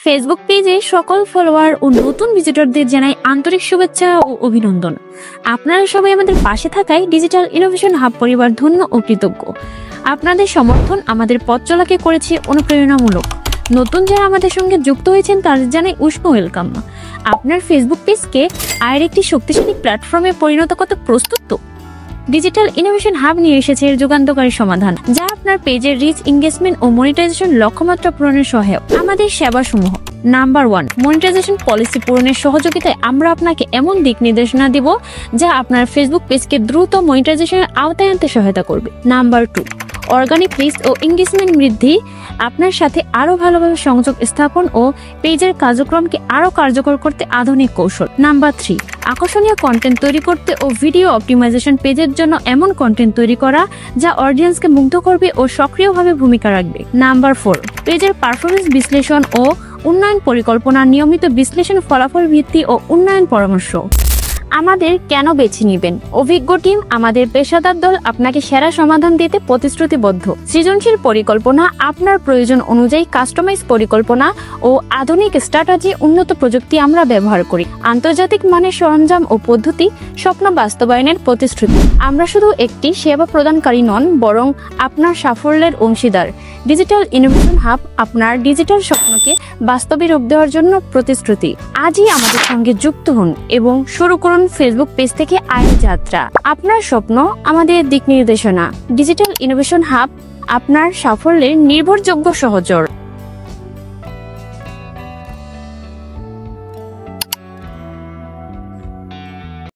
Facebook পেজে সকল follower ও নতুন ভিজিটরদের জানাই আন্তরিক শুভেচ্ছা ও অভিনন্দন। আপনারা সবাই আমাদের পাশে থাকায় ডিজিটাল ইনোভেশন হাব পরিবার ধন্য ও কৃতজ্ঞ। আপনাদের সমর্থন আমাদের পথ চলাকে করেছে অনুপ্রেরণামূলক। নতুন যারা আমাদের সঙ্গে যুক্ত হয়েছেন তাদের জানাই উষ্ণ ওয়েলকাম। আপনার ফেসবুক পেজকে আর একটি শক্তিশালী প্ল্যাটফর্মে পরিণত করতে প্রস্তুত তো? ডিজিটাল ইনোভেশন হাব নিয়ে এসেছে এর যুগান্তকারী সমাধান, যা আপনার পেজের রিচ, এঙ্গেজমেন্ট ও মনিটাইজেশন লক্ষ্যমাত্রা পূরণের সহায়ক। আমাদের সেবাসমূহ: নাম্বার 1, মনিটাইজেশন পলিসি পূরণের সহযোগিতায় আমরা আপনাকে এমন দিক নির্দেশনা দিব যা আপনার ফেসবুক পেজকে দ্রুত মনিটাইজেশনের আওতায় আনতে সহায়তা করবে। নাম্বার 2, অর্গানিক রিচ ও এঙ্গেজমেন্ট বৃদ্ধি, আপনার সাথে আরো ভালোভাবে সংযোগ স্থাপন ও পেজের কার্যক্রমকে আরো কার্যকর করতে আধুনিক কৌশল। নাম্বার 3, আকর্ষণীয় কন্টেন্ট তৈরি করতে ও ভিডিও অপটিমাইজেশন, পেজের জন্য এমন কন্টেন্ট তৈরি করা যা অডিয়েন্সকে মুগ্ধ করবে ও সক্রিয়ভাবে ভূমিকা রাখবে। নাম্বার 4, পেজের পারফরমেন্স বিশ্লেষণ ও উন্নয়ন পরিকল্পনা, নিয়মিত বিশ্লেষণ, ফলাফল ভিত্তি ও উন্নয়ন পরামর্শ। আমাদের কেন বেছে নিবেন? অভিজ্ঞ টিম, আমাদের পেশাদার দল আপনাকে সেরা সমাধান দিতে প্রতিশ্রুতিবদ্ধ। সৃজনশীল পরিকল্পনা, আপনার প্রয়োজন অনুযায়ী কাস্টমাইজ পরিকল্পনা ও আধুনিক স্ট্র্যাটেজি, উন্নত প্রযুক্তি আমরা ব্যবহার করি। আন্তর্জাতিক মানের সরঞ্জাম ও পদ্ধতি, স্বপ্ন বাস্তবায়নের প্রতিশ্রুতি। আমরা শুধু একটি সেবা প্রদানকারী নন, বরং আপনার সাফল্যের অংশীদার। ডিজিটাল ইনোভেশন হাব আপনার ডিজিটাল স্বপ্নকে বাস্তবে রূপ দেওয়ার জন্য প্রতিশ্রুতি। আজই আমাদের সঙ্গে যুক্ত হন এবং শুরু করুন ফেসবুক পেজ থেকে আয়ের যাত্রা। আপনার স্বপ্ন, আমাদের দিক নির্দেশনা। ডিজিটাল ইনোভেশন হাব, আপনার সাফল্যের নির্ভরযোগ্য সহচর।